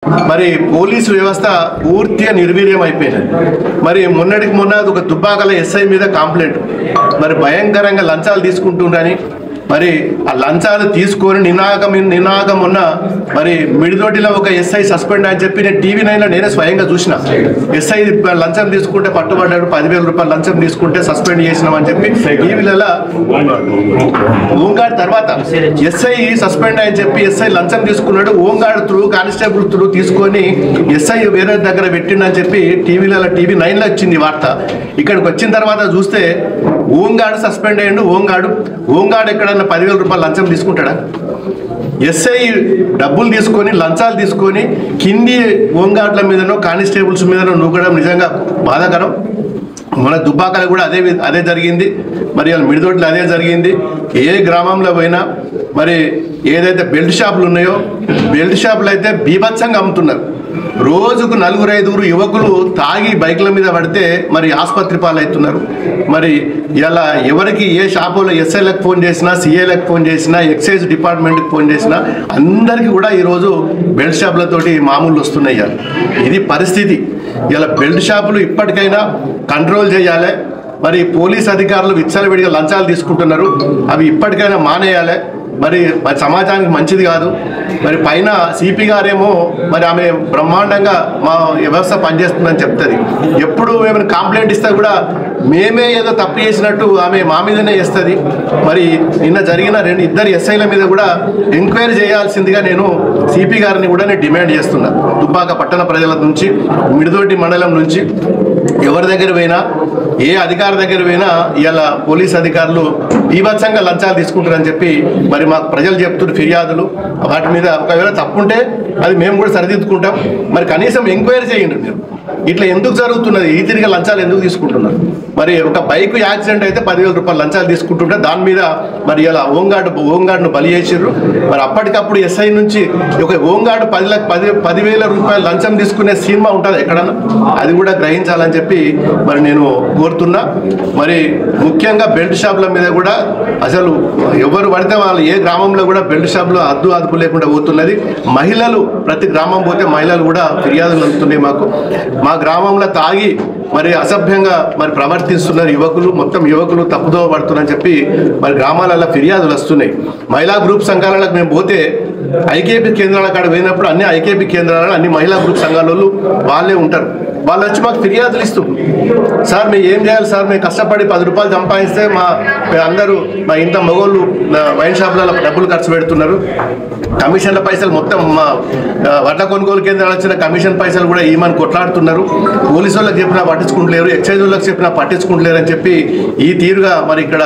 మరి పోలీసు వ్యవస్థ పూర్తిగా నిర్వీర్యం అయిపోయింది. మరి మొన్నటికి మొన్న ఒక దుబ్బాకల ఎస్ఐ మీద కంప్లైంట్, మరి భయంకరంగా లంచాలు తీసుకుంటుండని, మరి ఆ లంచాలు తీసుకొని నినాగం ఉన్న మరి మిడిదొడ్డిలో ఒక ఎస్ఐ సస్పెండ్ అని చెప్పి నేను TV9లో నేనే స్వయంగా చూసిన. ఎస్ఐ లంచం తీసుకుంటే పట్టుబడ్డాడు, 10,000 రూపాయలు లంచం తీసుకుంటే సస్పెండ్ చేసినామని చెప్పి టీవీలలో హోంగార్డ్ తర్వాత ఎస్ఐ సస్పెండ్ అని చెప్పి ఎస్ఐ లంచం తీసుకున్నాడు, హోంగార్డ్ త్రూ కానిస్టేబుల్ త్రూ తీసుకొని ఎస్ఐ వేరే దగ్గర పెట్టిండని చెప్పి TV9లో వచ్చింది వార్త. ఇక్కడికి వచ్చిన తర్వాత చూస్తే హోంగార్డ్ సస్పెండ్ అయ్యిండు. హోంగార్డ్ ఎక్కడన్నా 10,000 రూపాయలు లంచం తీసుకుంటాడా? ఎస్ఐ డబ్బులు తీసుకొని లంచాలు తీసుకొని కింది హోంగార్డ్ల మీదనో కానిస్టేబుల్స్ మీదనో నూకడం నిజంగా బాధాకరం. మన దుబ్బాకలో కూడా అదే జరిగింది, మరి మిడిదొడ్లు అదే జరిగింది. ఏ గ్రామంలో పోయినా మరి ఏదైతే బెల్ట్ షాపులు ఉన్నాయో బెల్ట్ షాపులు అయితే బీభత్సంగా అమ్ముతున్నారు. రోజుకు 4-5 యువకులు తాగి బైక్ల మీద పడితే మరి ఆసుపత్రి పాలవుతున్నారు. మరి ఇలా ఎవరికి ఏ షాపులో ఎస్ఐలకు ఫోన్ చేసినా, సిఐలకు ఫోన్ చేసినా, ఎక్సైజ్ డిపార్ట్మెంట్కి ఫోన్ చేసినా అందరికీ కూడా ఈరోజు బెల్ట్ షాపులతోటి మామూలు వస్తున్నాయి. ఇది పరిస్థితి. ఇలా బెల్ట్ షాపులు ఇప్పటికైనా కంట్రోల్ చేయాలి. మరి పోలీస్ అధికారులు విచ్చలవిడిగా లంచాలు తీసుకుంటున్నారు, అవి ఇప్పటికైనా మానేయాలి. మరి సమాజానికి మంచిది కాదు. మరి పైన సిపి గారేమో మరి ఆమె బ్రహ్మాండంగా మా వ్యవస్థ పనిచేస్తుందని చెప్తుంది. ఎప్పుడు ఏమైనా కంప్లైంట్ ఇస్తే కూడా మేమే ఏదో తప్పు చేసినట్టు ఆమె మా మీదనే చేస్తుంది. మరి నిన్న జరిగిన ఇద్దరు ఎస్ఐల మీద కూడా ఎంక్వైరీ చేయాల్సిందిగా నేను సిపి గారిని కూడా నేను డిమాండ్ చేస్తున్నా. దుబ్బాక పట్టణ ప్రజల నుంచి, మిడిదొడ్డి మండలం నుంచి ఎవరి దగ్గర పోయినా, ఏ అధికారి దగ్గర పోయినా ఇలా పోలీస్ అధికారులు బీభత్సంగా లంచాలు తీసుకుంటారని చెప్పి మరి మాకు ప్రజలు చెప్తున్నారు ఫిర్యాదులు. వాటి మీద ఒకవేళ తప్పుంటే అది మేము కూడా సరిదిద్దుకుంటాం. మరి కనీసం ఎంక్వైరీ చేయండి. మీరు ఇట్లా ఎందుకు జరుగుతున్నది? ఈ తిరిగి లంచాలు ఎందుకు తీసుకుంటున్నారు? మరి ఒక బైక్ యాక్సిడెంట్ అయితే 10,000 రూపాయలు లంచాలు తీసుకుంటుంటే దాని మీద మరి ఇలా హోంగార్డును బలి చేసిర్రు. మరి అప్పటికప్పుడు ఎస్ఐ నుంచి ఒక హోంగార్డు 10,000 రూపాయలు లంచం తీసుకునే సినిమా ఉంటుంది ఎక్కడన్నా? అది కూడా గ్రహించాలని చెప్పి మరి నేను కోరుతున్నా. మరి ముఖ్యంగా బెల్ట్ షాపుల మీద కూడా అసలు ఎవరు పడితే వాళ్ళు ఏ గ్రామంలో కూడా బెల్ట్ షాపులో అదుపు లేకుండా పోతున్నది. మహిళలు ప్రతి గ్రామం పోతే మహిళలు కూడా ఫిర్యాదులు అందుతున్నాయి. మా గ్రామంలో తాగి మరి అసభ్యంగా మరి ప్రవర్తిస్తున్నారు యువకులు, మొత్తం యువకులు తప్పుదోవ పడుతున్నారని చెప్పి మరి గ్రామాలలో ఫిర్యాదులు వస్తున్నాయి. మహిళా గ్రూప్ సంఘాలకు మేము పోతే ఐకేపీ కేంద్రాల కాడ పోయినప్పుడు అన్ని ఐకేపీ కేంద్రాలలో అన్ని మహిళా గ్రూప్ సంఘాల వాళ్ళే ఉంటారు. వాళ్ళు వచ్చి మాకు ఫిర్యాదులు ఇస్తూ, సార్ మేము ఏం చేయాలి సార్, మేము కష్టపడి 10 రూపాయలు సంపాదిస్తే అందరూ మా ఇంత మగోళ్ళు వైన్ షాపులలో డబ్బులు ఖర్చు పెడుతున్నారు, కమిషన్ల పైసలు మొత్తం మా వడ్ల కొనుగోలు కేంద్రాలు వచ్చిన కమిషన్ పైసలు కూడా ఈమని కొట్లాడుతున్నారు. పోలీసు వాళ్ళకి చెప్పినా పట్టించుకుంటలేరు, ఎక్సైజ్ వాళ్ళకి చెప్పినా పట్టించుకుంటలేరు అని చెప్పి ఈ తీరుగా మరి ఇక్కడ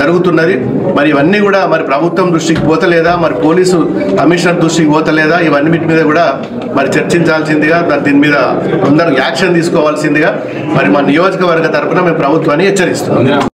జరుగుతున్నది. మరి ఇవన్నీ కూడా మరి ప్రభుత్వం దృష్టికి పోతలేదా, మరి పోలీసు కమిషనర్ దృష్టికి పోతలేదా? ఇవన్నీ మీద కూడా మరి చర్చించాల్సిందిగా, దీని మీద అందరూ యాక్షన్ తీసుకోవాల్సిందిగా మరి మా నియోజకవర్గ తరఫున మేము ప్రభుత్వాన్ని హెచ్చరిస్తున్నాం.